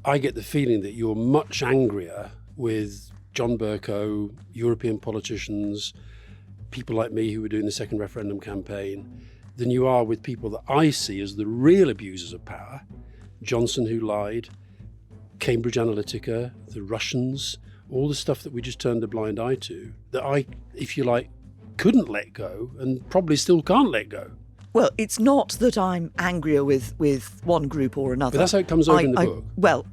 I get the feeling that you're much angrier with John Bercow, European politicians, people like me who were doing the second referendum campaign, than you are with people that I see as the real abusers of power. Johnson, who lied, Cambridge Analytica, the Russians, all the stuff that we just turned a blind eye to, that I, if you like, couldn't let go and probably still can't let go. Well, it's not that I'm angrier with one group or another. But that's how it comes over in the book. Well,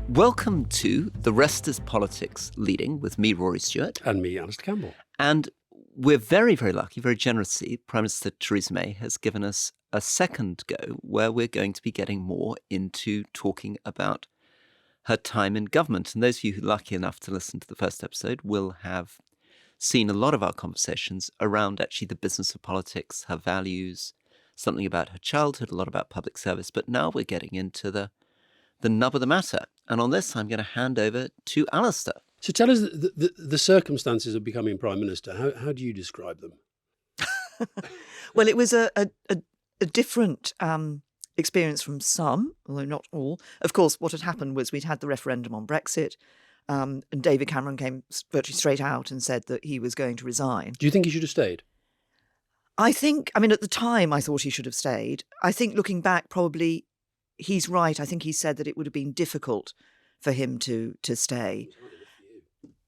welcome to The Rest is Politics Leading with me, Rory Stewart. And me, Alastair Campbell. And we're very, very lucky, very generously, Prime Minister Theresa May has given us a second go where we're going to be getting more into talking about her time in government. And those of you who are lucky enough to listen to the first episode will have seen a lot of our conversations around actually the business of politics, her values, something about her childhood, a lot about public service. But now we're getting into the nub of the matter. And on this, I'm going to hand over to Alastair. So tell us the circumstances of becoming Prime Minister. How do you describe them? Well, it was a different experience from some, although not all. Of course, what had happened was we'd had the referendum on Brexit, and David Cameron came virtually straight out and said that he was going to resign. Do you think he should have stayed? I mean, at the time, I thought he should have stayed. I think looking back, probably he's right. I think he said that it would have been difficult for him to stay.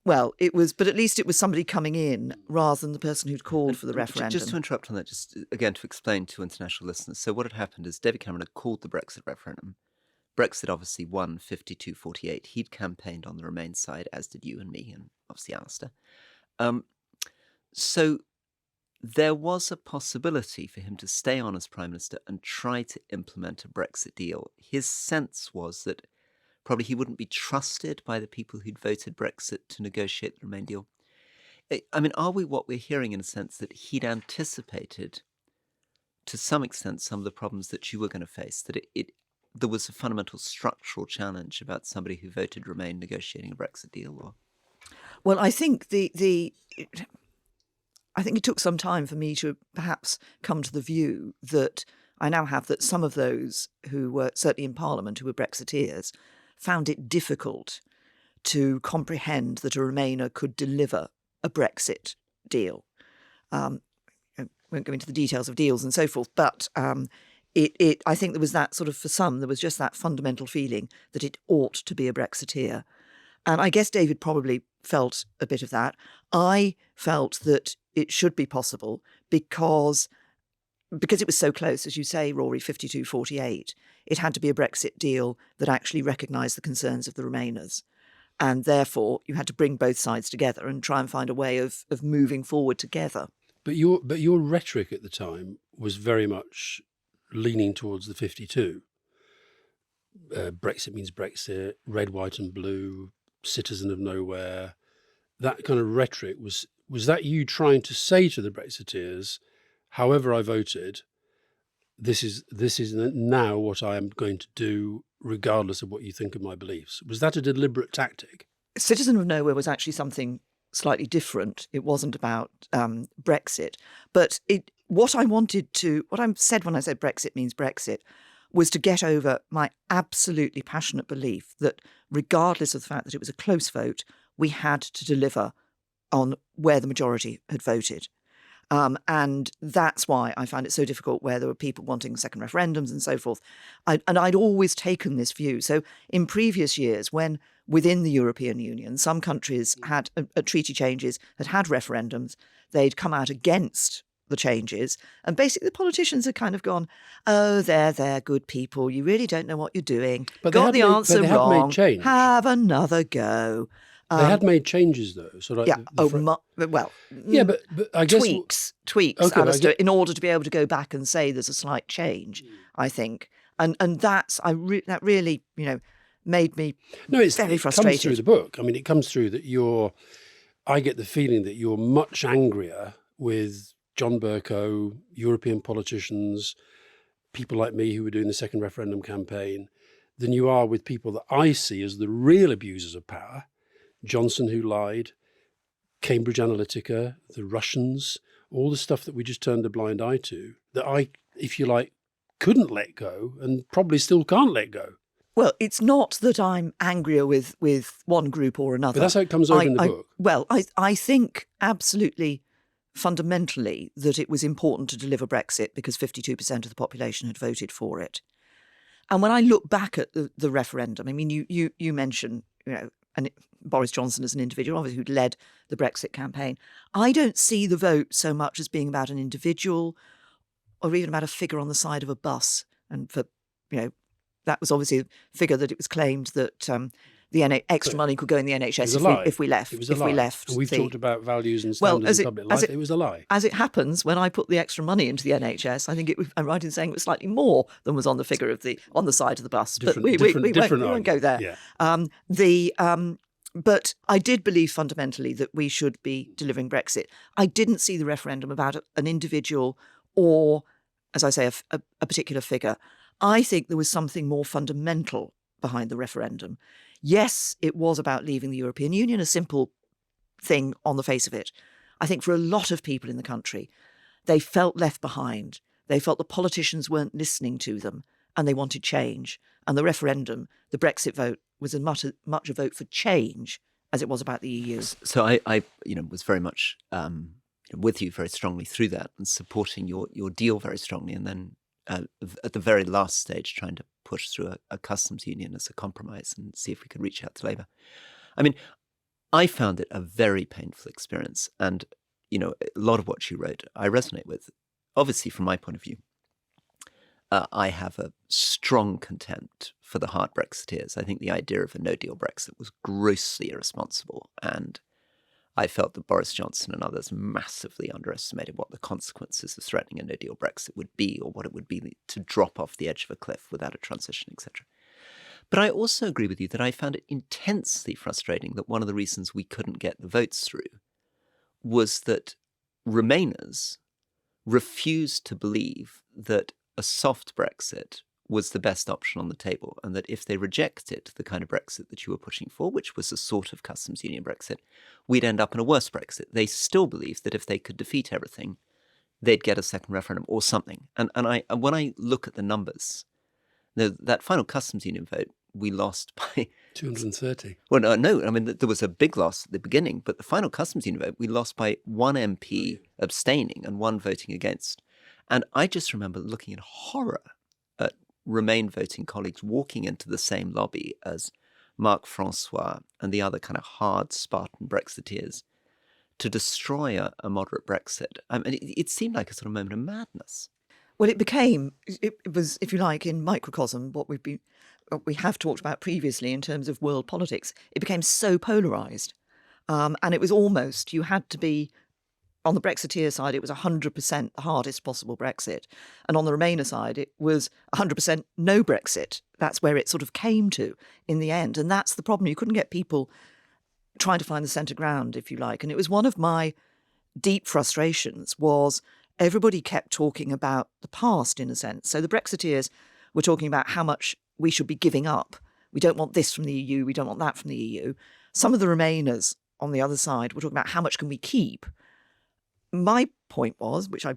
Well, it was, but at least it was somebody coming in rather than the person who'd called for the referendum. Just to interrupt on that, just again to explain to international listeners. So what had happened is David Cameron had called the Brexit referendum. Brexit obviously won 52-48. He'd campaigned on the Remain side, as did you and me, and obviously Alastair. So there was a possibility for him to stay on as Prime Minister and try to implement a Brexit deal. His sense was that probably he wouldn't be trusted by the people who'd voted Brexit to negotiate the Remain deal. I mean, are we what we're hearing in a sense that he'd anticipated to some extent some of the problems that you were going to face, that there was a fundamental structural challenge about somebody who voted Remain negotiating a Brexit deal? Or? Well, I think I think it took some time for me to perhaps come to the view that I now have, that some of those who were certainly in Parliament who were Brexiteers found it difficult to comprehend that a Remainer could deliver a Brexit deal. I won't go into the details of deals and so forth, but I think there was that sort of, for some, there was just that fundamental feeling that it ought to be a Brexiteer. And I guess David probably felt a bit of that. I felt that it should be possible because it was so close, as you say, Rory, 52-48, it had to be a Brexit deal that actually recognised the concerns of the Remainers. And therefore, you had to bring both sides together and try and find a way of moving forward together. But your rhetoric at the time was very much leaning towards the 52. Brexit means Brexit, red, white and blue, citizen of nowhere. That kind of rhetoric, was that you trying to say to the Brexiteers, however I voted, this is now what I am going to do, regardless of what you think of my beliefs? Was that a deliberate tactic? Citizen of Nowhere was actually something slightly different. It wasn't about Brexit. But what I said when I said Brexit means Brexit was to get over my absolutely passionate belief that regardless of the fact that it was a close vote, we had to deliver on where the majority had voted. And that's why I found it so difficult where there were people wanting second referendums and so forth. And I'd always taken this view. So in previous years, when within the European Union, some countries had treaty changes, had referendums, they'd come out against the changes. And basically the politicians had kind of gone, oh, they're good people. You really don't know what you're doing. But got the answer wrong. Made change. Have another go. They had made changes, though. So like but I guess tweaks, okay, Alastair, in order to be able to go back and say there's a slight change, I think. And that's, that really, made me very frustrated. It comes through the book. I mean, it comes through that I get the feeling that you're much angrier with John Bercow, European politicians, people like me who were doing the second referendum campaign, than you are with people that I see as the real abusers of power. Johnson, who lied, Cambridge Analytica, the Russians, all the stuff that we just turned a blind eye to, that I, if you like, couldn't let go and probably still can't let go. Well, it's not that I'm angrier with one group or another. But that's how it comes over in the book. Well, I think absolutely fundamentally that it was important to deliver Brexit because 52% of the population had voted for it. And when I look back at the referendum, I mean, you mentioned, Boris Johnson as an individual, obviously, who'd led the Brexit campaign. I don't see the vote so much as being about an individual or even about a figure on the side of a bus. And that was obviously a figure that it was claimed that the extra money could go in the NHS if we left. It was a lie. And we've talked about values and standards in public life. It was a lie. As it happens, when I put the extra money into the NHS, I think I'm right in saying it was slightly more than was on the figure on the side of the bus. But we won't go there. Yeah. But I did believe fundamentally that we should be delivering Brexit. I didn't see the referendum about an individual or, as I say, a particular figure. I think there was something more fundamental behind the referendum. Yes, it was about leaving the European Union, a simple thing on the face of it. I think for a lot of people in the country, they felt left behind. They felt the politicians weren't listening to them and they wanted change. And the referendum, the Brexit vote, was as much a vote for change as it was about the EU. So I was very much with you very strongly through that and supporting your deal very strongly, and then at the very last stage trying to push through a customs union as a compromise and see if we could reach out to Labour. I mean, I found it a very painful experience, and a lot of what you wrote I resonate with. Obviously, from my point of view, I have a strong contempt for the hard Brexiteers. I think the idea of a no-deal Brexit was grossly irresponsible, and I felt that Boris Johnson and others massively underestimated what the consequences of threatening a no-deal Brexit would be, or what it would be to drop off the edge of a cliff without a transition, etc. But I also agree with you that I found it intensely frustrating that one of the reasons we couldn't get the votes through was that Remainers refused to believe that a soft Brexit was the best option on the table, and that if they rejected the kind of Brexit that you were pushing for, which was a sort of customs union Brexit, we'd end up in a worse Brexit. They still believed that if they could defeat everything, they'd get a second referendum or something. And when I look at the numbers, that final customs union vote, we lost by 230. Well, no, I mean, there was a big loss at the beginning, but the final customs union vote, we lost by one MP abstaining and one voting against. And I just remember looking in horror at Remain voting colleagues walking into the same lobby as Marc Francois and the other kind of hard Spartan Brexiteers to destroy a moderate Brexit. I mean, it seemed like a sort of moment of madness. Well, it was, if you like, in microcosm, what we have talked about previously in terms of world politics. It became so polarised. And it was almost, you had to be, on the Brexiteer side, it was 100% the hardest possible Brexit. And on the Remainer side, it was 100% no Brexit. That's where it sort of came to in the end. And that's the problem. You couldn't get people trying to find the centre ground, if you like. And it was one of my deep frustrations was everybody kept talking about the past, in a sense. So the Brexiteers were talking about how much we should be giving up. We don't want this from the EU. We don't want that from the EU. Some of the Remainers on the other side were talking about how much can we keep. My point was, which I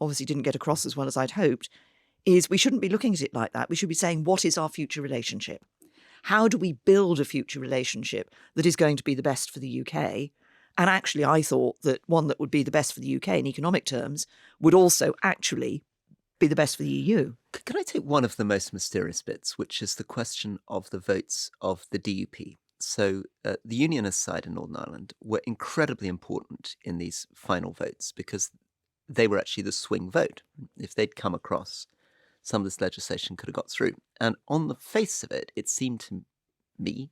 obviously didn't get across as well as I'd hoped, is we shouldn't be looking at it like that. We should be saying, what is our future relationship? How do we build a future relationship that is going to be the best for the UK? And actually, I thought that one that would be the best for the UK in economic terms would also actually be the best for the EU. Can I take one of the most mysterious bits, which is the question of the votes of the DUP? So the Unionist side in Northern Ireland were incredibly important in these final votes because they were actually the swing vote. If they'd come across, some of this legislation could have got through. And on the face of it, it seemed to me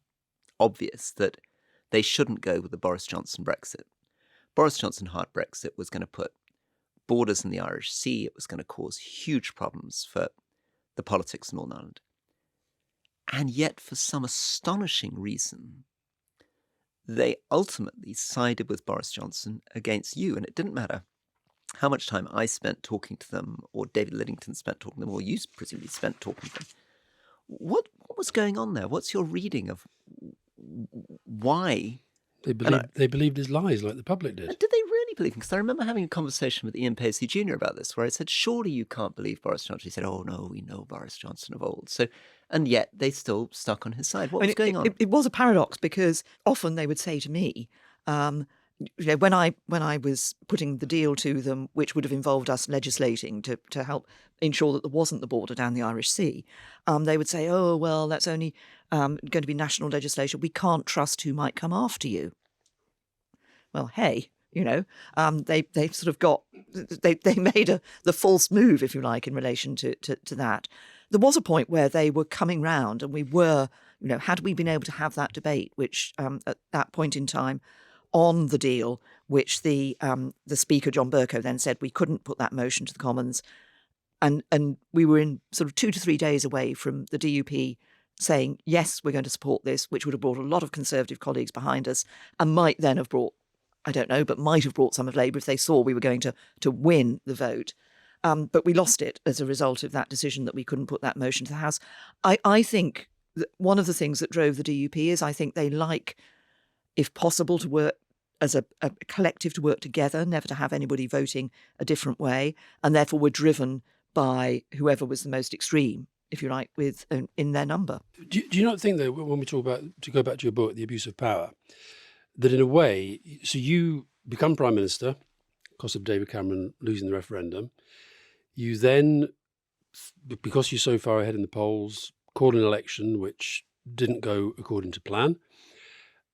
obvious that they shouldn't go with the Boris Johnson Brexit. Boris Johnson hard Brexit was going to put borders in the Irish Sea. It was going to cause huge problems for the politics in Northern Ireland. And yet, for some astonishing reason, they ultimately sided with Boris Johnson against you. And it didn't matter how much time I spent talking to them, or David Liddington spent talking to them, or you presumably spent talking to them. What was going on there? What's your reading of why? They believed his lies like the public did. Did they really believing, because I remember having a conversation with Ian Paisley Jr. about this, where I said, surely you can't believe Boris Johnson. He said, oh, no, we know Boris Johnson of old. So, and yet they still stuck on his side. What was going on? It was a paradox, because often they would say to me, when I was putting the deal to them, which would have involved us legislating to help ensure that there wasn't the border down the Irish Sea, they would say, oh, well, that's only going to be national legislation. We can't trust who might come after you. Well, hey, they sort of got, they made the false move, if you like, in relation to that. There was a point where they were coming round, and we were, had we been able to have that debate, which at that point in time on the deal, which the Speaker, John Bercow, then said we couldn't put that motion to the Commons. And we were in sort of 2 to 3 days away from the DUP saying, yes, we're going to support this, which would have brought a lot of Conservative colleagues behind us, and might then have brought, I don't know, but might have brought some of Labour if they saw we were going to win the vote. But we lost it as a result of that decision that we couldn't put that motion to the House. I think that one of the things that drove the DUP is I think they like, if possible, to work as a collective, to work together, never to have anybody voting a different way, and therefore were driven by whoever was the most extreme, if you like, in their number. Do you not think that when we talk about, to go back to your book, The Abuse of Power, that in a way, so you become Prime Minister because of David Cameron losing the referendum, you then, because you're so far ahead in the polls, call an election which didn't go according to plan.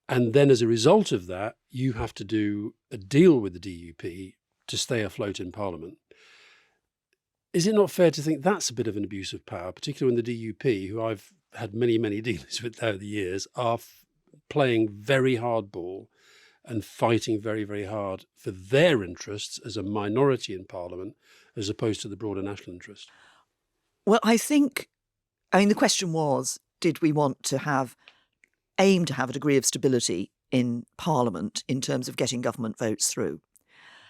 And then as a result of that, you have to do a deal with the DUP to stay afloat in Parliament. Is it not fair to think that's a bit of an abuse of power, particularly when the DUP, who I've had many, many dealings with over the years, are playing very hardball and fighting very, very hard for their interests as a minority in Parliament, as opposed to the broader national interest? Well, the question was, did we want to aim to have a degree of stability in Parliament in terms of getting government votes through?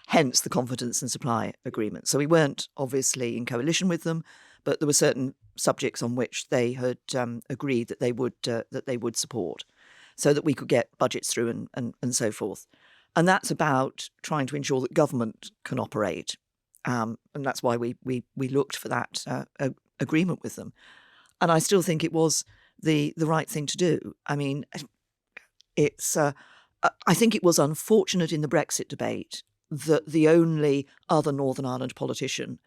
Hence the confidence and supply agreement. So we weren't obviously in coalition with them, but there were certain subjects on which they had agreed that they would support, so that we could get budgets through and so forth. And that's about trying to ensure that government can operate. And that's why we looked for that agreement with them. And I still think it was the right thing to do. I mean, I think it was unfortunate in the Brexit debate that the only other Northern Ireland politician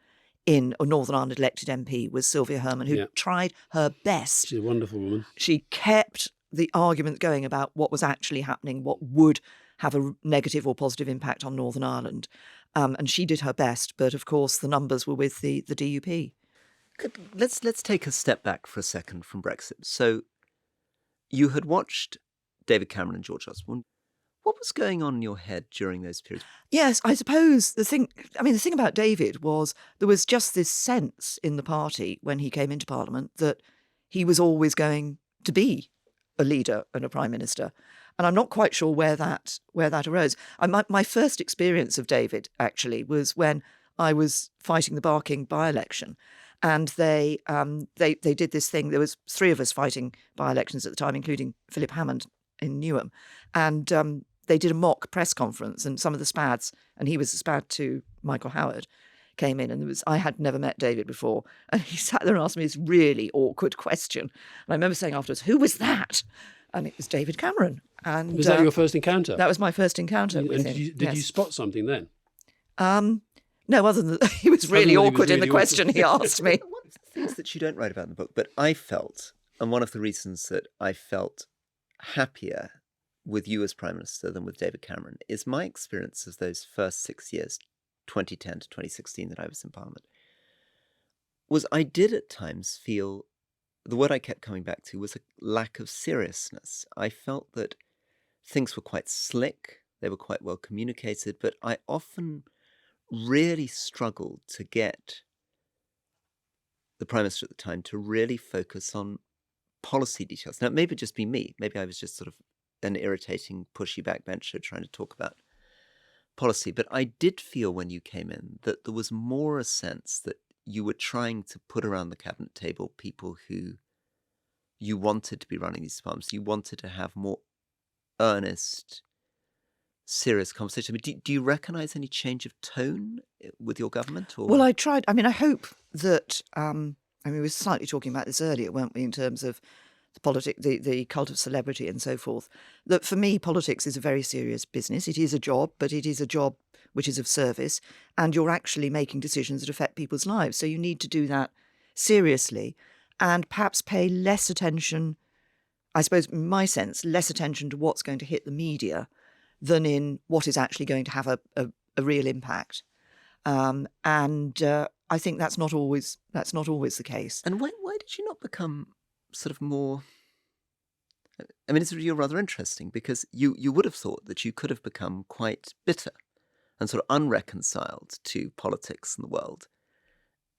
or Northern Ireland elected MP was Sylvia Herman, who tried her best. She's a wonderful woman. She kept the argument going about what was actually happening, what would have a negative or positive impact on Northern Ireland. And she did her best, but of course the numbers were with the DUP. Let's take a step back for a second from Brexit. So you had watched David Cameron and George Osborne. What was going on in your head during those periods? Yes, I suppose the thing about David was there was just this sense in the party when he came into Parliament that he was always going to be a leader and a Prime Minister. And I'm not quite sure where that arose. My first experience of David, actually, was when I was fighting the Barking by-election. And they did this thing. There was 3 of us fighting by-elections at the time, including Philip Hammond in Newham. And they did a mock press conference, and some of the SPADs, and he was the SPAD to Michael Howard, came in, and I had never met David before, and he sat there and asked me this really awkward question. And I remember saying afterwards, "Who was that?" And it was David Cameron. And was that your first encounter? That was my first encounter with him. Did you spot something then? No, other than that, he was really awkward in the question he asked me. One of the things that you don't write about in the book, but I felt, and one of the reasons that I felt happier with you as Prime Minister than with David Cameron, is my experience of those first 6 years, 2010 to 2016, that I was in Parliament, was I did at times feel, the word I kept coming back to was a lack of seriousness. I felt that things were quite slick, they were quite well communicated, but I often really struggled to get the Prime Minister at the time to really focus on policy details. Now, it may just be me. Maybe I was just sort of an irritating, pushy backbencher trying to talk about policy. But I did feel when you came in that there was more a sense that you were trying to put around the cabinet table people who you wanted to be running these departments. You wanted to have more earnest, serious conversation. I mean, do you recognise any change of tone with your government? Or? Well, I tried. I mean, I hope that. We were slightly talking about this earlier, weren't we, in terms of the cult of celebrity and so forth. That for me, politics is a very serious business. It is a job, but it is a job which is of service, and you're actually making decisions that affect people's lives. So you need to do that seriously, and perhaps pay less attention. I suppose, in my sense, less attention to what's going to hit the media than in what is actually going to have a real impact. I think that's not always the case. And why did you not become sort of more? I mean, you're rather interesting, because you would have thought that you could have become quite bitter and sort of unreconciled to politics and the world.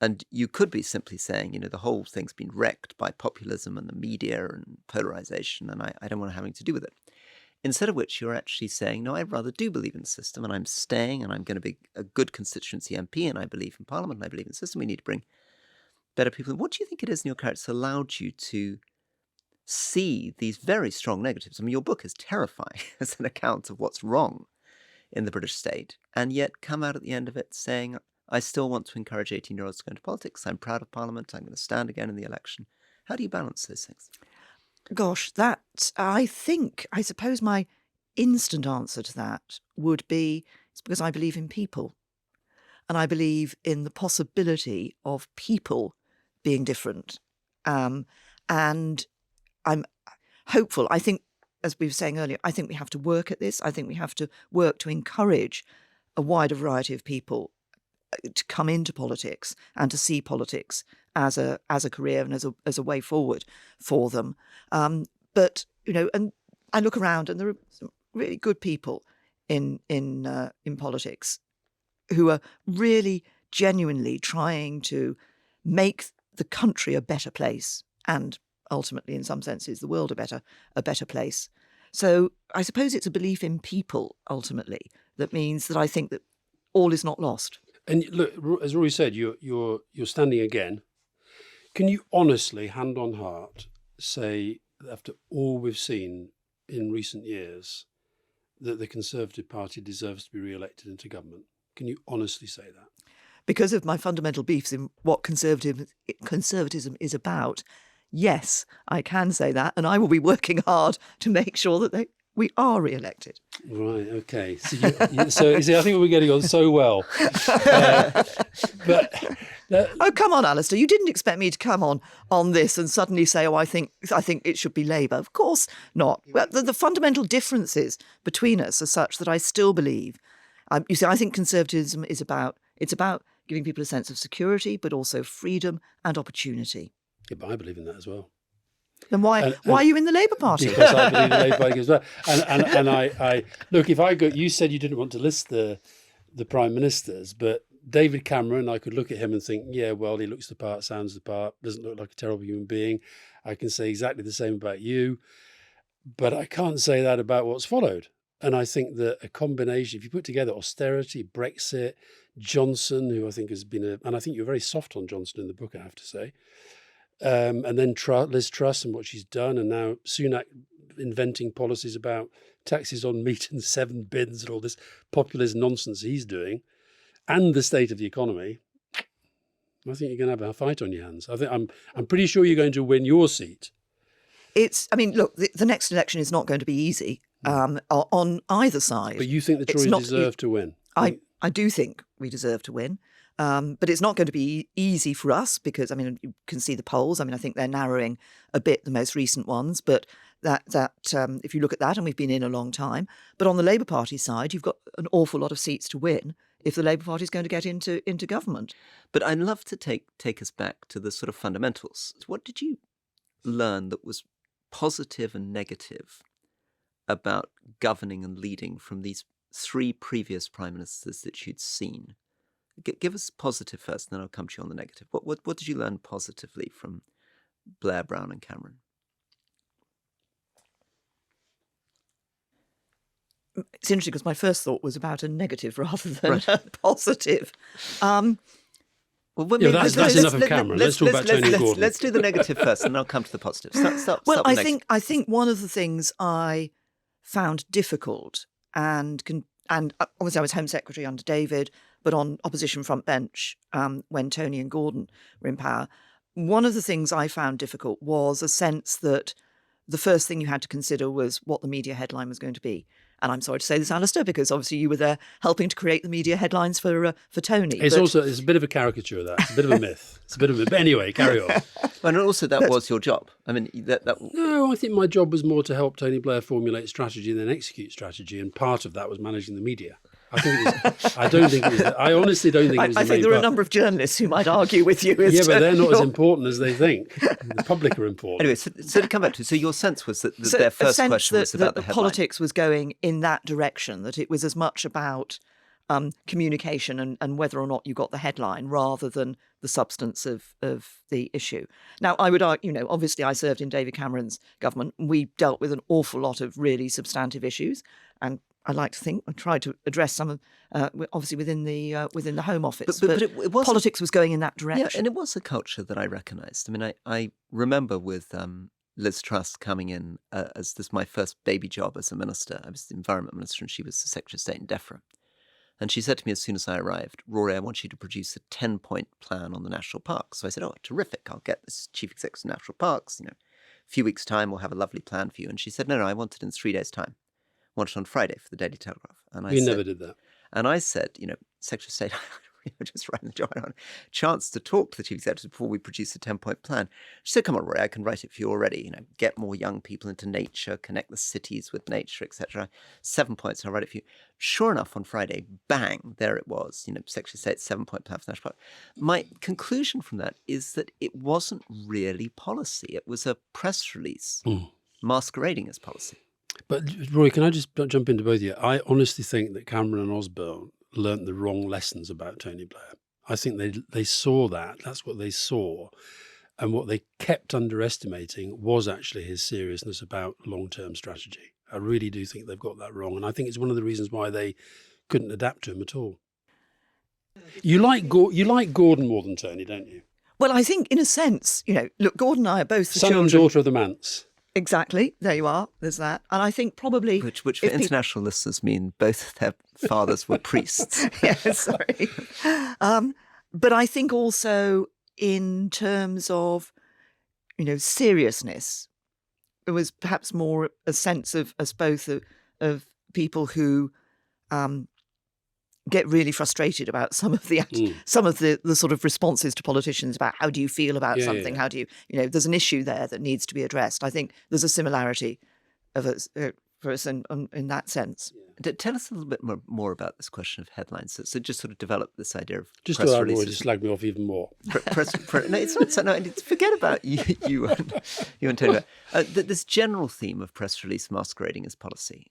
And you could be simply saying, the whole thing's been wrecked by populism and the media and polarization, and I don't want to have anything to do with it. Instead of which you're actually saying, no, I rather do believe in the system, and I'm staying, and I'm going to be a good constituency MP, and I believe in Parliament, and I believe in the system. We need to bring better people in. What do you think it is in your character that allowed you to see these very strong negatives? I mean, your book is terrifying as an account of what's wrong in the British state, and yet come out at the end of it saying, I still want to encourage 18-year-olds to go into politics. I'm proud of Parliament. I'm going to stand again in the election. How do you balance those things? Gosh, I suppose my instant answer to that would be, it's because I believe in people. And I believe in the possibility of people being different. And I'm hopeful. I think, as we were saying earlier, I think we have to work at this. I think we have to work to encourage a wider variety of people to come into politics and to see politics as a career and as a way forward for them. But and I look around, and there are some really good people in politics who are really genuinely trying to make the country a better place, and ultimately, in some senses, the world a better place. So I suppose it's a belief in people ultimately that means that I think that all is not lost. And look, as Rory said, you're standing again. Can you honestly, hand on heart, say that after all we've seen in recent years, that the Conservative Party deserves to be re-elected into government? Can you honestly say that? Because of my fundamental beliefs in what conservatism is about, yes, I can say that, and I will be working hard to make sure that we are re-elected. Right, okay. So you see, I think we're getting on so well. Oh, come on, Alastair. You didn't expect me to come on this and suddenly say, I think it should be Labour. Of course not. Well, the fundamental differences between us are such that I still believe. You see, I think conservatism is about giving people a sense of security, but also freedom and opportunity. Yeah, but I believe in that as well. Then why are you in the Labour Party? Because I believe in the Labour Party as well. And I look, if I go, you said you didn't want to list the prime ministers, but David Cameron, I could look at him and think, yeah, well, he looks the part, sounds the part, doesn't look like a terrible human being. I can say exactly the same about you, but I can't say that about what's followed. And I think that a combination, if you put together austerity, Brexit, Johnson, who I think has been and I think you're very soft on Johnson in the book, I have to say. And then Liz Truss and what she's done, and now Sunak inventing policies about taxes on meat and 7 bins and all this populist nonsense he's doing, and the state of the economy. I think you're going to have a fight on your hands. I'm pretty sure you're going to win your seat. Look, the next election is not going to be easy on either side. But you think the Tories deserve to win? I do think we deserve to win. But it's not going to be easy for us because, you can see the polls. I think they're narrowing a bit, the most recent ones. But that if you look at that, and we've been in a long time. But on the Labour Party side, you've got an awful lot of seats to win if the Labour Party is going to get into government. But I'd love to take us back to the sort of fundamentals. What did you learn that was positive and negative about governing and leading from these 3 previous prime ministers that you'd seen? Give us positive first, and then I'll come to you on the negative. What did you learn positively from Blair, Brown and Cameron? It's interesting because my first thought was about a negative rather than a positive. That's enough of Cameron. Let's talk about Tony Gordon. Let's do the negative first, and then I'll come to the positive. Start I think one of the things I found difficult and obviously I was Home Secretary under David, but on opposition front bench when Tony and Gordon were in power. One of the things I found difficult was a sense that the first thing you had to consider was what the media headline was going to be. And I'm sorry to say this, Alastair, because obviously you were there helping to create the media headlines for Tony. It's a bit of a caricature of that. It's a bit of a myth. It's a bit of a... But anyway, carry on. And also that was your job. I mean, No, I think my job was more to help Tony Blair formulate strategy and then execute strategy. And part of that was managing the media. I honestly don't think it was I think there are a number of journalists who might argue with you. Yeah, but they're not as important as they think. The public are important. Anyway, so to come back to, so your sense was that their first question was about the headline. Politics was going in that direction, that it was as much about communication and whether or not you got the headline rather than the substance of the issue. Now, I would argue, obviously I served in David Cameron's government. We dealt with an awful lot of really substantive issues, and I like to think I tried to address some of, obviously within the Home Office. But it was, politics was going in that direction. Yeah, and it was a culture that I recognised. I mean, I remember with Liz Truss coming in as my first baby job as a minister. I was the Environment Minister and she was the Secretary of State in DEFRA. And she said to me as soon as I arrived, Rory, I want you to produce a 10-point plan on the national parks. So I said, oh, terrific. I'll get this Chief Executive of National Parks. A few weeks' time, we'll have a lovely plan for you. And she said, no, I want it in 3 days' time. Wanted on Friday for the Daily Telegraph. And I never did that. And I said, Secretary of State, just writing the job, I don't want a chance to talk to the Chief Executive before we produce a 10-point plan. She said, come on, Rory, I can write it for you already. Get more young people into nature, connect the cities with nature, etc. 7 points, I'll write it for you. Sure enough, on Friday, bang, there it was. Secretary of State's 7-point plan for the National Park. My conclusion from that is that it wasn't really policy. It was a press release masquerading as policy. But Roy, can I just jump into both of you? I honestly think that Cameron and Osborne learnt the wrong lessons about Tony Blair. I think they saw that. That's what they saw. And what they kept underestimating was actually his seriousness about long-term strategy. I really do think they've got that wrong. And I think it's one of the reasons why they couldn't adapt to him at all. You like Gordon more than Tony, don't you? Well, I think in a sense, look, Gordon and I are both the son children. and daughter of the Manse. Exactly. There you are. There's that. And I think probably... Which for international listeners mean both their fathers were priests. Yeah, sorry. But I think also in terms of, seriousness, it was perhaps more a sense of us both of people who get really frustrated about some of the sort of responses to politicians about how do you feel about something? How do you, there's an issue there that needs to be addressed. I think there's a similarity of us, for us in that sense. Tell us a little bit more about this question of headlines. So just sort of develop this idea of just press to releases. Just slag me off even more. No, it's not. So, no, forget about you and Tony. This general theme of press release masquerading as policy.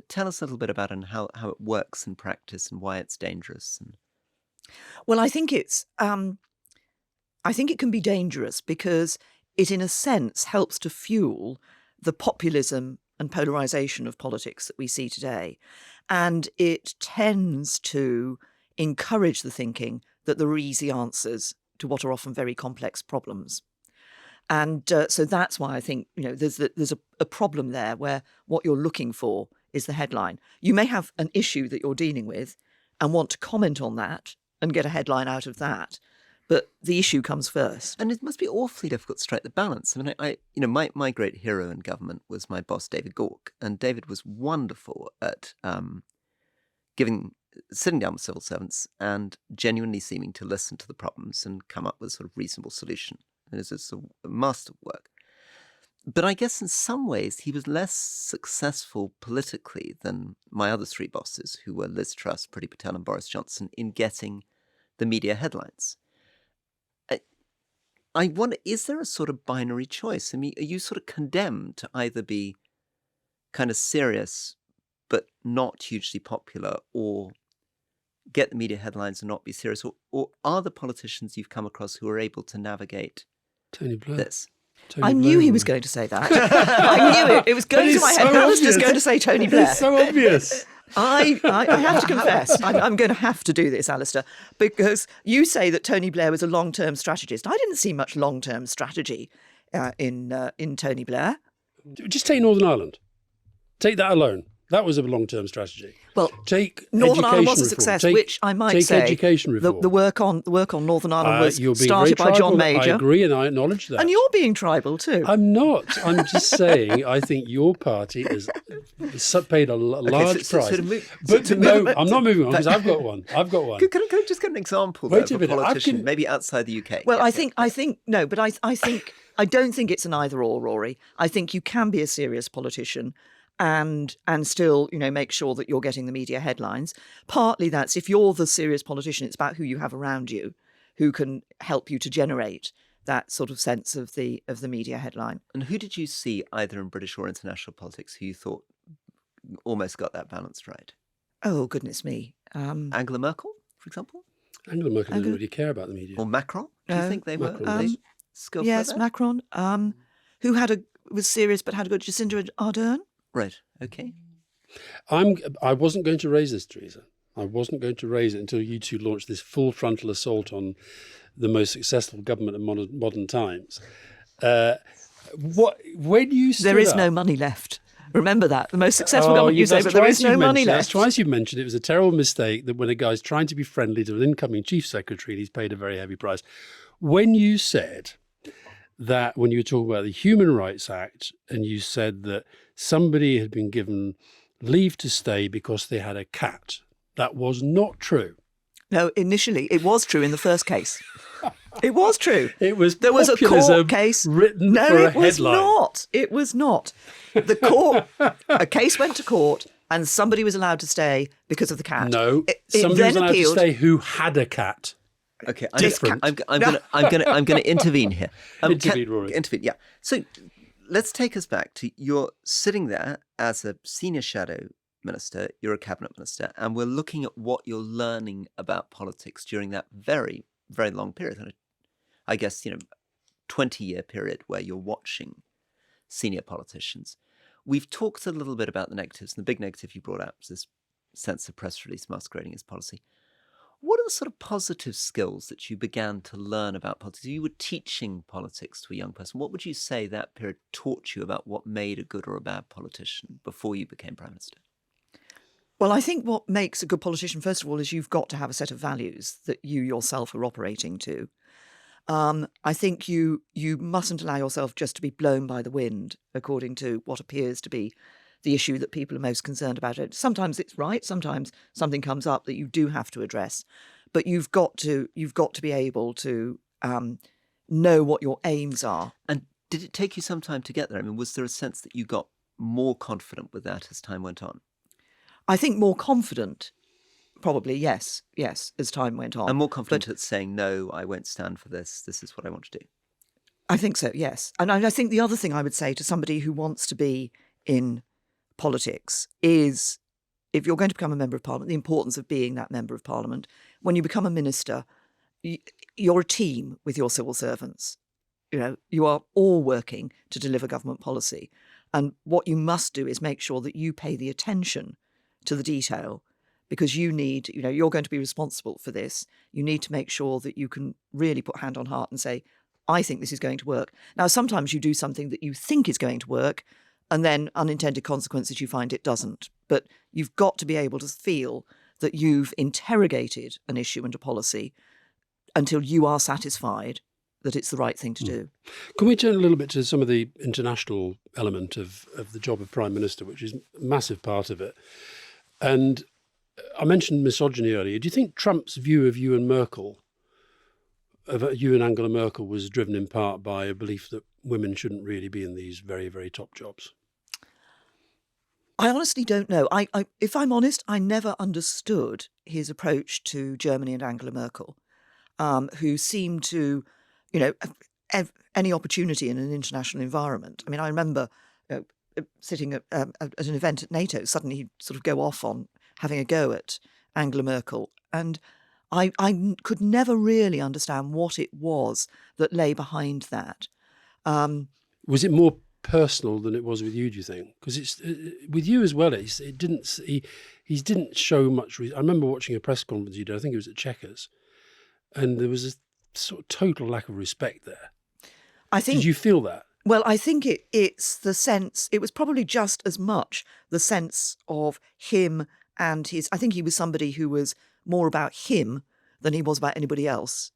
Tell us a little bit about it and how it works in practice and why it's dangerous. Well, I think it's. I think it can be dangerous because it, in a sense, helps to fuel the populism and polarisation of politics that we see today. And it tends to encourage the thinking that there are easy answers to what are often very complex problems. And so that's why I think, there's a problem there where what you're looking for is the headline. You may have an issue that you're dealing with and want to comment on that and get a headline out of that. But the issue comes first. And it must be awfully difficult to strike the balance. I mean, my great hero in government was my boss, David Gauke. And David was wonderful at sitting down with civil servants and genuinely seeming to listen to the problems and come up with a sort of reasonable solution. And it's a masterwork. But I guess in some ways he was less successful politically than my other three bosses, who were Liz Truss, Priti Patel and Boris Johnson, in getting the media headlines. I wonder, is there a sort of binary choice? I mean, are you sort of condemned to either be kind of serious but not hugely popular, or get the media headlines and not be serious? Or are the politicians you've come across who are able to navigate Tony Blair. this? I knew he was going to say that. I knew it. It was going to my head. I was just going to say Tony Blair. It's so obvious. I have to confess, I'm going to have to do this, Alastair, because you say that Tony Blair was a long-term strategist. I didn't see much long-term strategy in Tony Blair. Just take Northern Ireland. Take that alone. That was a long-term strategy. Well, take Northern Ireland was a reform. success, Take- which I might take say education reform. the work on Northern Ireland was You're being started very by John tribal. Major. I agree, and I acknowledge that. And you're being tribal too. I'm not. I'm just saying I think your party has paid a large price. I'm not moving on because I've got one. Can I just get an example Wait of a a minute, politician, maybe outside the UK? Well, I think no, but I think I don't think it's an either or, Rory. I think you can be a serious politician and still, make sure that you're getting the media headlines. Partly that's if you're the serious politician, it's about who you have around you, who can help you to generate that sort of sense of the media headline. And who did you see either in British or international politics who you thought almost got that balance right? Oh, goodness me. Angela Merkel, for example? Angela Merkel didn't really care about the media. Or Macron? Do you think they were? Macron, They skillful Yes, at that? Macron, who was serious but had a good Jacinda Ardern. Right, okay. I wasn't going to raise this, Theresa. I wasn't going to raise it until you two launched this full frontal assault on the most successful government in modern times. When you stood There is up, no money left. Remember that. The most successful government you say, but there is no money left. That's twice you've mentioned it. It was a terrible mistake that when a guy's trying to be friendly to an incoming chief secretary, and he's paid a very heavy price. When you said that, when you were talking about the Human Rights Act, and you said that somebody had been given leave to stay because they had a cat, that was not true. No, initially it was true in the first case. It was true. It was there was a court case written no, for a it was headline. not. It was not. The court, a case went to court, and somebody was allowed to stay because of the cat. No, it somebody then was allowed appealed, to stay who had a cat. Okay, Different. I'm going to intervene here. Intervene, Rory. Intervene, yeah. So let's take us back to you're sitting there as a senior shadow minister, you're a cabinet minister, and we're looking at what you're learning about politics during that very, very long period. And I guess, 20-year period where you're watching senior politicians. We've talked a little bit about the negatives, and the big negative you brought up was this sense of press release masquerading as policy. What are the sort of positive skills that you began to learn about politics? If you were teaching politics to a young person, what would you say that period taught you about what made a good or a bad politician before you became Prime Minister? Well, I think what makes a good politician, first of all, is you've got to have a set of values that you yourself are operating to. I think you mustn't allow yourself just to be blown by the wind according to what appears to be the issue that people are most concerned about. Sometimes it's right. Sometimes something comes up that you do have to address, but you've got to be able to know what your aims are. And did it take you some time to get there? I mean, was there a sense that you got more confident with that as time went on? I think more confident, probably, yes, as time went on. And more confident at saying, no, I won't stand for this. This is what I want to do. I think so, yes. And I think the other thing I would say to somebody who wants to be in politics is, if you're going to become a member of parliament, the importance of being that member of parliament. When you become a minister, you're a team with your civil servants. You are all working to deliver government policy. And what you must do is make sure that you pay the attention to the detail, because you need, you're going to be responsible for this. You need to make sure that you can really put hand on heart and say, I think this is going to work. Now, sometimes you do something that you think is going to work, and then unintended consequences, you find it doesn't. But you've got to be able to feel that you've interrogated an issue and a policy until you are satisfied that it's the right thing to do. Can we turn a little bit to some of the international element of the job of Prime Minister, which is a massive part of it? And I mentioned misogyny earlier. Do you think Trump's view of you and Angela Merkel was driven in part by a belief that women shouldn't really be in these very, very top jobs? I honestly don't know. If I'm honest, I never understood his approach to Germany and Angela Merkel, who seemed to, have any opportunity in an international environment. I mean, I remember sitting at an event at NATO, suddenly he'd sort of go off on having a go at Angela Merkel. And I could never really understand what it was that lay behind that. Was it more personal than it was with you, do you think? Because it's with you as well. He didn't show much. I remember watching a press conference you did. I think it was at Chequers, and there was a sort of total lack of respect there. I think. Did you feel that? Well, I think it's the sense, it was probably just as much the sense of him and his, I think he was somebody who was more about him than he was about anybody else.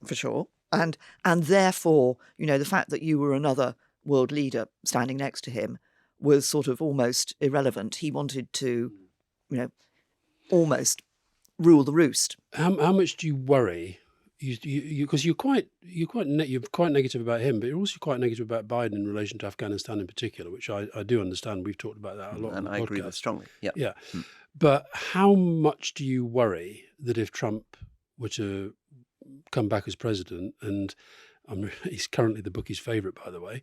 For sure. And therefore, the fact that you were another world leader standing next to him was sort of almost irrelevant. He wanted to, almost rule the roost. How much do you worry? Because you're quite negative about him, but you're also quite negative about Biden in relation to Afghanistan in particular, which I do understand. We've talked about that a lot, and I agree with strongly. Yeah. But how much do you worry that if Trump were to come back as president, and he's currently the bookie's favourite, by the way,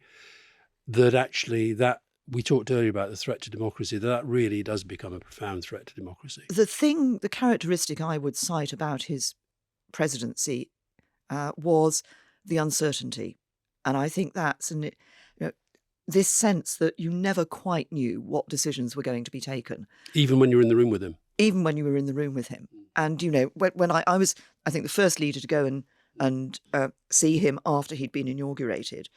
that actually that we talked earlier about the threat to democracy, that really does become a profound threat to democracy? The characteristic I would cite about his presidency was the uncertainty. And I think that's this sense that you never quite knew what decisions were going to be taken. Even when you were in the room with him? Even when you were in the room with him. And, when I was, I think, the first leader to go and see him after he'd been inaugurated.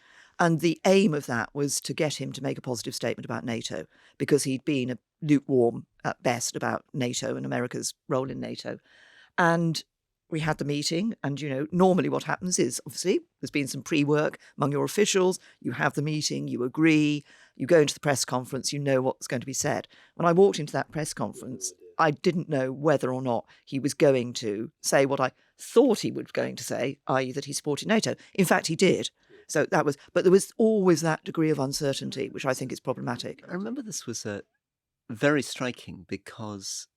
And the aim of that was to get him to make a positive statement about NATO, because he'd been lukewarm at best about NATO and America's role in NATO. And we had the meeting, and, normally what happens is, obviously, there's been some pre-work among your officials, you have the meeting, you agree, you go into the press conference, you know what's going to be said. When I walked into that press conference, I didn't know whether or not he was going to say what I thought he was going to say, i.e. that he supported NATO. In fact, he did. So but there was always that degree of uncertainty, which I think is problematic. I remember this was very striking because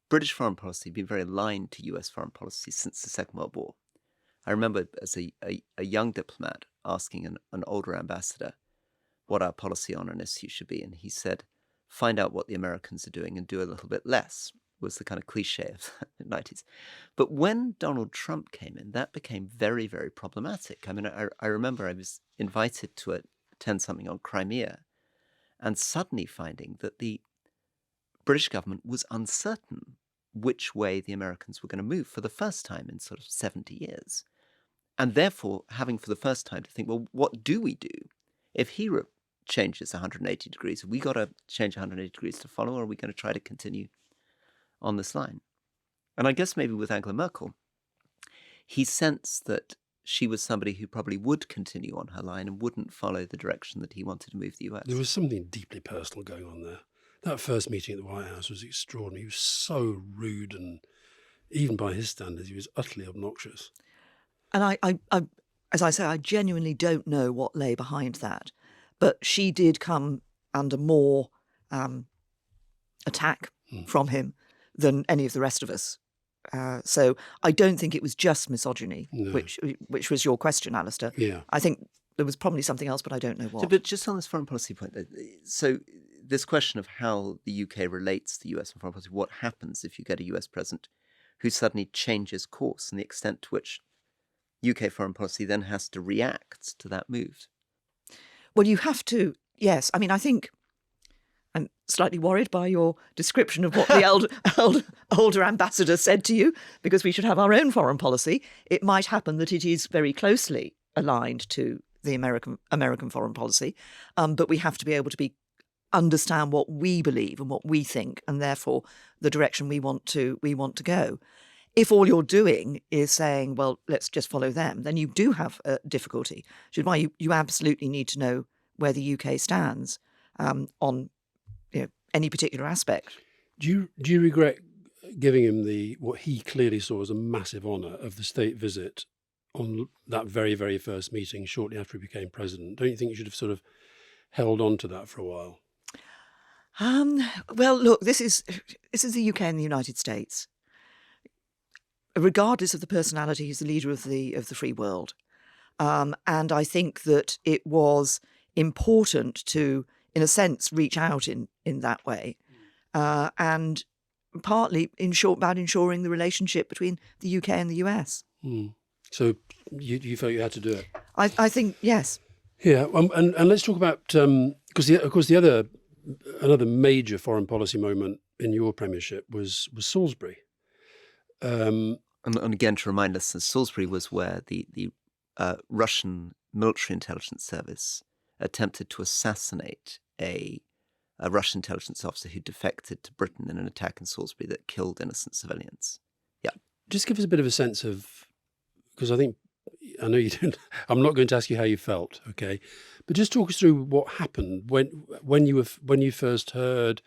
British foreign policy had been very aligned to US foreign policy since the Second World War. I remember as a young diplomat asking an older ambassador what our policy on an issue should be, and he said, find out what the Americans are doing and do a little bit less, was the kind of cliche of the 90s. But when Donald Trump came in, that became very, very problematic. I mean, I remember I was invited to attend something on Crimea and suddenly finding that the British government was uncertain which way the Americans were going to move for the first time in sort of 70 years. And therefore, having for the first time to think, well, what do we do if he changes 180 degrees? Have we got to change 180 degrees to follow, or are we going to try to continue on this line? And I guess maybe with Angela Merkel, he sensed that she was somebody who probably would continue on her line and wouldn't follow the direction that he wanted to move the US. There was something deeply personal going on there. That first meeting at the White House was extraordinary. He was so rude, and even by his standards, he was utterly obnoxious. And I as I say, I genuinely don't know what lay behind that. But she did come under more attack from him than any of the rest of us. So I don't think it was just misogyny, No. which was your question, Alastair. Yeah. I think there was probably something else, but I don't know what. So, but just on this foreign policy point, so this question of how the UK relates to US and foreign policy, what happens if you get a US president who suddenly changes course, and the extent to which UK foreign policy then has to react to that move? Well, you have to, yes. I mean, I think I'm slightly worried by your description of what the older ambassador said to you, because we should have our own foreign policy. It might happen that it is very closely aligned to the American foreign policy, but we have to be able to understand what we believe and what we think, and therefore the direction we want to go. If all you're doing is saying, well, let's just follow them, then you do have a difficulty, which is why you absolutely need to know where the UK stands on any particular aspect. Do you regret giving him what he clearly saw as a massive honour of the state visit on that very, very first meeting shortly after he became president? Don't you think you should have sort of held on to that for a while? Well, look, this is the UK and the United States. Regardless of the personality, he's the leader of the free world, and I think that it was important to, in a sense, reach out in that way, and partly about ensuring the relationship between the UK and the US. So you felt you had to do it? I think yes. Yeah, and let's talk about because of course another major foreign policy moment in your premiership was Salisbury. And again, to remind us, Salisbury was where the Russian military intelligence service attempted to assassinate a Russian intelligence officer who defected to Britain in an attack in Salisbury that killed innocent civilians. Yeah. Just give us a bit of a sense of, because I know you don't, I'm not going to ask you how you felt, okay? But just talk us through what happened when you first heard,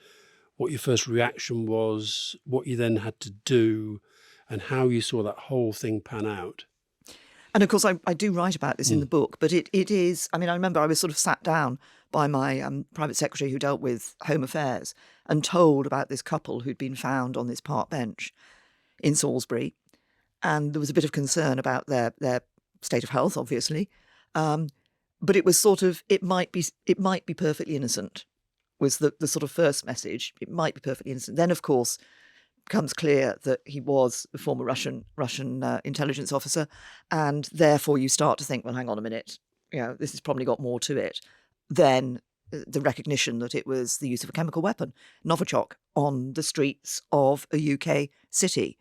what your first reaction was, what you then had to do, and how you saw that whole thing pan out. And of course, I do write about this in the book, but it is, I mean, I remember I was sort of sat down by my private secretary who dealt with Home Affairs and told about this couple who'd been found on this park bench in Salisbury. And there was a bit of concern about their state of health, obviously. But it was sort of, it might be perfectly innocent, was the sort of first message. It might be perfectly innocent. Then, of course, becomes clear that he was a former Russian intelligence officer, and therefore you start to think, well, hang on a minute, this has probably got more to it than the recognition that it was the use of a chemical weapon, Novichok, on the streets of a UK city.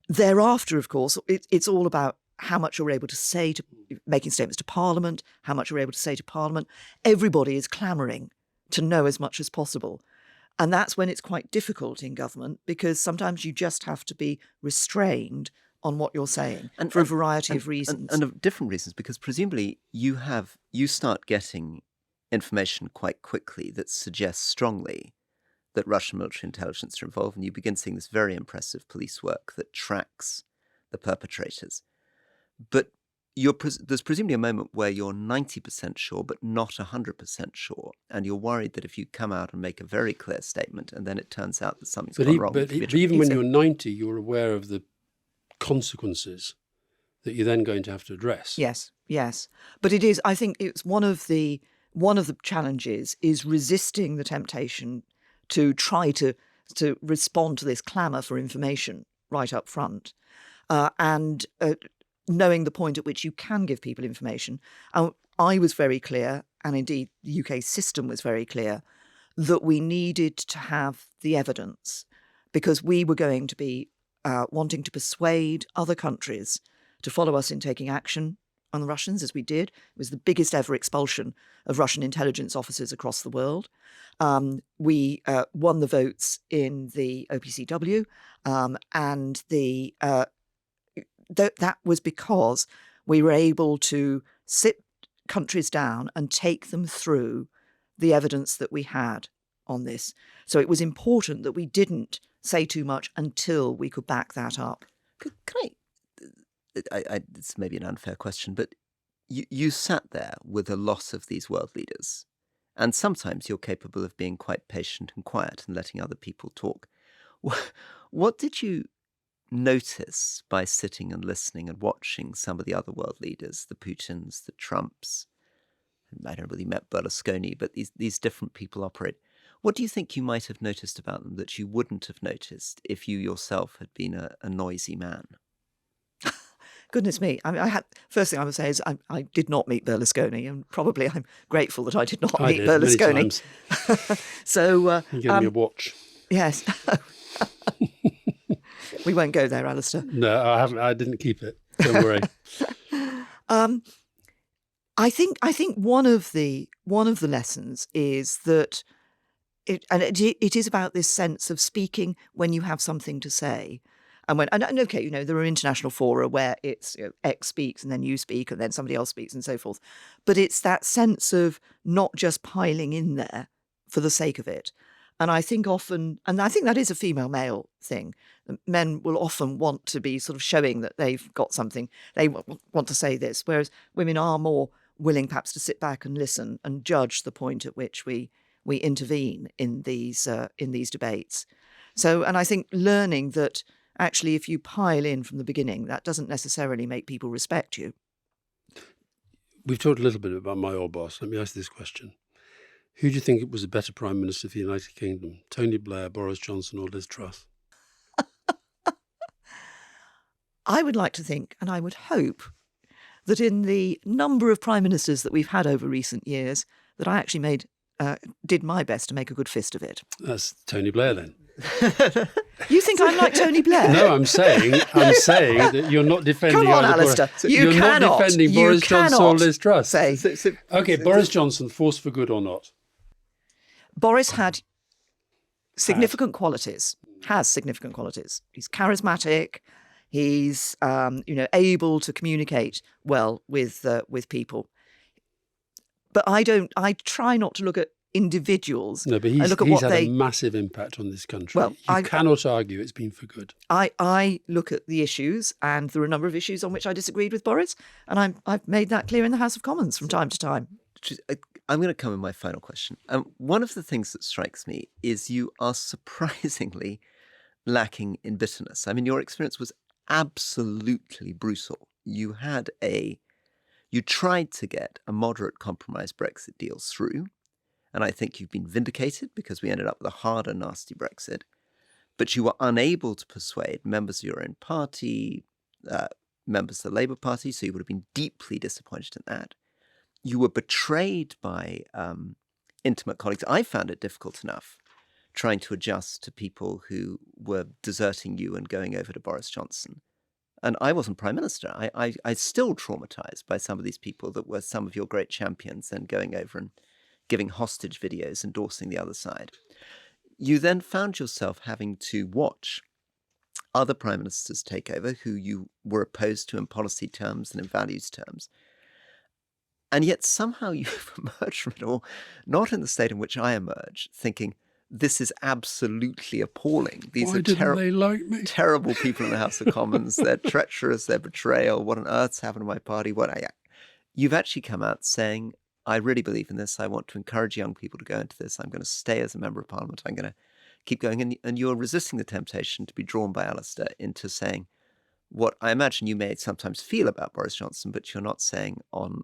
Thereafter, of course, it's all about how much you're able to say to making statements to Parliament, how much you're able to say to Parliament. Everybody is clamouring to know as much as possible. And that's when it's quite difficult in government, because sometimes you just have to be restrained on what you're saying for a variety of reasons. And of different reasons, because presumably you start getting information quite quickly that suggests strongly that Russian military intelligence are involved, and you begin seeing this very impressive police work that tracks the perpetrators. But there's presumably a moment where you're 90% sure, but not 100% sure, and you're worried that if you come out and make a very clear statement, and then it turns out that something's gone wrong. But even when you're 90, you're aware of the consequences that you're then going to have to address. Yes. But it is, I think it's one of the challenges is resisting the temptation to try to respond to this clamour for information right up front, and knowing the point at which you can give people information. I was very clear, and indeed the UK system was very clear, that we needed to have the evidence, because we were going to be wanting to persuade other countries to follow us in taking action on the Russians, as we did. It was the biggest ever expulsion of Russian intelligence officers across the world. We won the votes in the OPCW, and that was because we were able to sit countries down and take them through the evidence that we had on this. So it was important that we didn't say too much until we could back that up. Can I it's maybe an unfair question, but you sat there with a lot of these world leaders, and sometimes you're capable of being quite patient and quiet and letting other people talk. What did you notice by sitting and listening and watching some of the other world leaders, the Putins, the Trumps? I don't really met Berlusconi, but these different people operate. What do you think you might have noticed about them that you wouldn't have noticed if you yourself had been a noisy man? Goodness me. I mean, first thing I would say is I did not meet Berlusconi, and probably I'm grateful that I did not meet Berlusconi. So you gave me a watch. Yes. We won't go there, Alastair. No, I haven't. I didn't keep it. Don't worry. I think one of the lessons is that it is about this sense of speaking when you have something to say. And okay, there are international fora where it's X speaks and then you speak and then somebody else speaks and so forth. But it's that sense of not just piling in there for the sake of it. And I think often, and I think that is a female-male thing, men will often want to be sort of showing that they've got something, they want to say this, whereas women are more willing perhaps to sit back and listen and judge the point at which we intervene in these debates. So, and I think learning that actually if you pile in from the beginning, that doesn't necessarily make people respect you. We've talked a little bit about my old boss. Let me ask this question. Who do you think was a better Prime Minister for the United Kingdom? Tony Blair, Boris Johnson or Liz Truss? I would like to think, and I would hope, that in the number of Prime Ministers that we've had over recent years, that I actually did my best to make a good fist of it. That's Tony Blair then. You think I'm like Tony Blair? No, I'm saying that you're not defending. Come on, either Alastair. You're not defending Boris Johnson or Liz Truss. Say. Okay, Boris Johnson, force for good or not? Boris had significant qualities. Has significant qualities. He's charismatic. He's able to communicate well with people. But I try not to look at individuals. No, but he's had a massive impact on this country. Well, you cannot argue it's been for good. I look at the issues, and there are a number of issues on which I disagreed with Boris, and I've made that clear in the House of Commons from time to time. I'm going to come in my final question. One of the things that strikes me is you are surprisingly lacking in bitterness. I mean, your experience was absolutely brutal. You tried to get a moderate compromise Brexit deal through, and I think you've been vindicated because we ended up with a harder, nasty Brexit. But you were unable to persuade members of your own party, members of the Labour Party, so you would have been deeply disappointed in that. You were betrayed by intimate colleagues. I found it difficult enough trying to adjust to people who were deserting you and going over to Boris Johnson. And I wasn't Prime Minister. I still traumatized by some of these people that were some of your great champions and going over and giving hostage videos, endorsing the other side. You then found yourself having to watch other Prime Ministers take over who you were opposed to in policy terms and in values terms. And yet somehow you've emerged from it all, not in the state in which I emerged, thinking, this is absolutely appalling. These Why didn't they like me? Terrible people in the House of Commons. They're treacherous, they're betrayal. What on earth's happened to my party? You've actually come out saying, I really believe in this. I want to encourage young people to go into this. I'm going to stay as a member of Parliament. I'm going to keep going. And you're resisting the temptation to be drawn by Alastair into saying what I imagine you may sometimes feel about Boris Johnson, but you're not saying on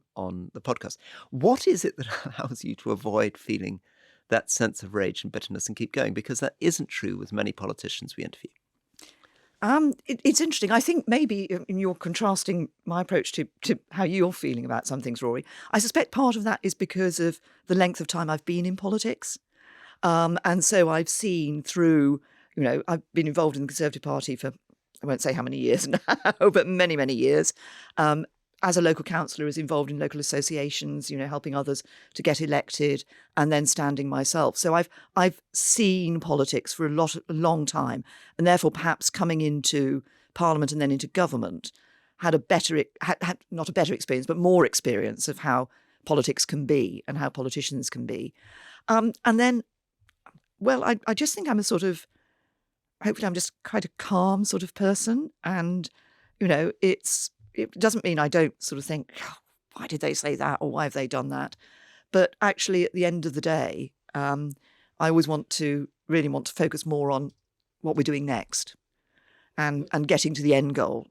the podcast. What is it that allows you to avoid feeling that sense of rage and bitterness and keep going? Because that isn't true with many politicians we interview. It's interesting. I think maybe you're contrasting my approach to how you're feeling about some things, Rory. I suspect part of that is because of the length of time I've been in politics. And so I've seen through, I've been involved in the Conservative Party for, I won't say how many years now, but many, many years. As a local councillor, is involved in local associations, helping others to get elected, and then standing myself. So I've seen politics for a long time, and therefore perhaps coming into Parliament and then into government had not a better experience, but more experience of how politics can be and how politicians can be. And then, well, I just think I'm hopefully I'm just quite a calm sort of person, and it doesn't mean I don't sort of think, oh, why did they say that, or why have they done that? But actually, at the end of the day, I always really want to focus more on what we're doing next, and getting to the end goal.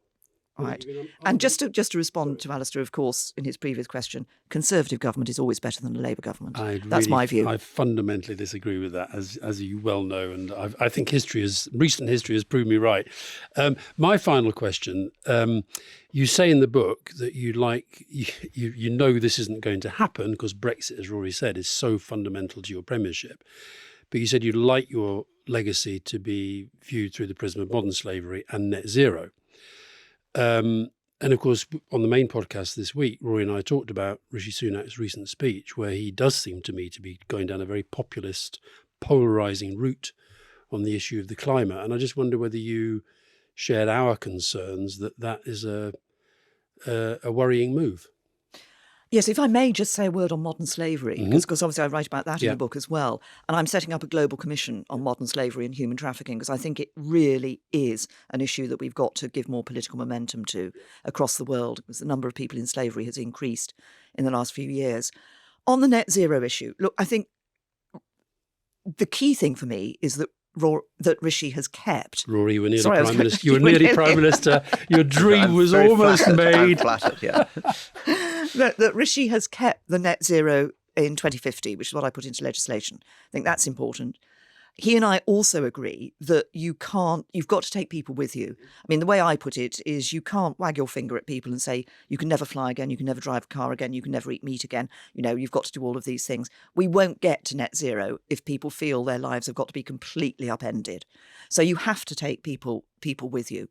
Right. And just to respond to Alastair, of course, in his previous question, Conservative government is always better than a Labour government. That's my view. I fundamentally disagree with that, as you well know, and I think recent history has proved me right. My final question: you say in the book that you know this isn't going to happen because Brexit, as Rory said, is so fundamental to your premiership. But you said you'd like your legacy to be viewed through the prism of modern slavery and net zero. And of course, on the main podcast this week, Rory and I talked about Rishi Sunak's recent speech, where he does seem to me to be going down a very populist, polarising route on the issue of the climate. And I just wonder whether you shared our concerns that is a worrying move. Yes, if I may just say a word on modern slavery, because obviously I write about that in the book as well. And I'm setting up a global commission on modern slavery and human trafficking, because I think it really is an issue that we've got to give more political momentum to across the world, because the number of people in slavery has increased in the last few years. On the net zero issue, look, I think the key thing for me is that Rishi has kept. Rory, you were nearly Prime Minister. You were nearly Prime Minister. Your dream was almost made. I'm flattered, yeah. that Rishi has kept the net zero in 2050, which is what I put into legislation. I think that's important. he and I also agree that you've got to take people with you. I mean, the way I put it is you can't wag your finger at people and say, you can never fly again, you can never drive a car again, you can never eat meat again. You've got to do all of these things. We won't get to net zero if people feel their lives have got to be completely upended. So you have to take people with you.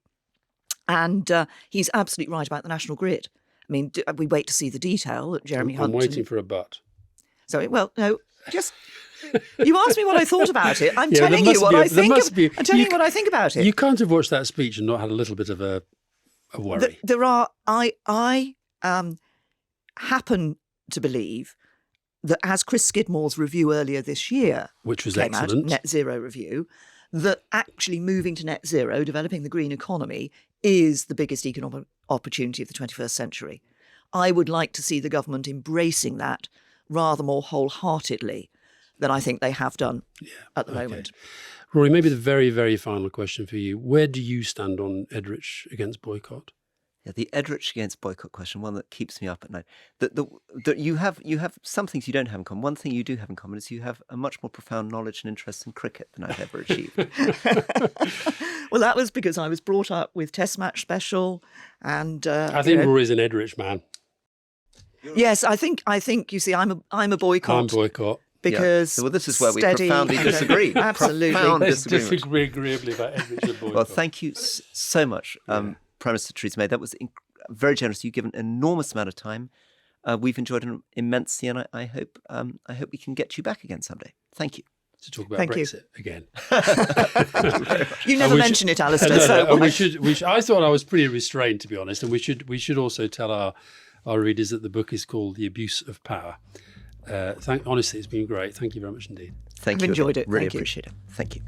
And he's absolutely right about the national grid. I mean, we wait to see the detail that Jeremy Hunt... I'm waiting for a but. Sorry, well, no, just... You asked me what I thought about it. I'm telling you what I think. I'm telling you what I think about it. You can't have watched that speech and not had a little bit of a worry. I happen to believe that as Chris Skidmore's review earlier this year, which was came excellent, out, net zero review, that actually moving to net zero, developing the green economy, is the biggest economic opportunity of the 21st century. I would like to see the government embracing that rather more wholeheartedly than I think they have done at the moment. Rory, maybe the very, very final question for you. Where do you stand on Edrich against boycott? Yeah, the Edrich against boycott question, one that keeps me up at night. That you have some things you don't have in common. One thing you do have in common is you have a much more profound knowledge and interest in cricket than I've ever achieved. Well, that was because I was brought up with Test Match Special, and I think Rory's an Edrich man. Yes, I think you see, I'm a boycott. I'm boycott. Because well, this is where we profoundly disagree. Absolutely. Let's disagree agreeably about Edrich and boycott. Well, thank you so much, Prime Minister Theresa May. That was very generous. You've given an enormous amount of time. We've enjoyed it immensely, and I hope we can get you back again someday. Thank you. To talk about Brexit again. You never mention it, Alastair. We should. I thought I was pretty restrained, to be honest, and we should also tell our readers that the book is called The Abuse of Power. Honestly, it's been great. Thank you very much indeed. Thank you. I've enjoyed it. Really Thank you. appreciate it. Thank you.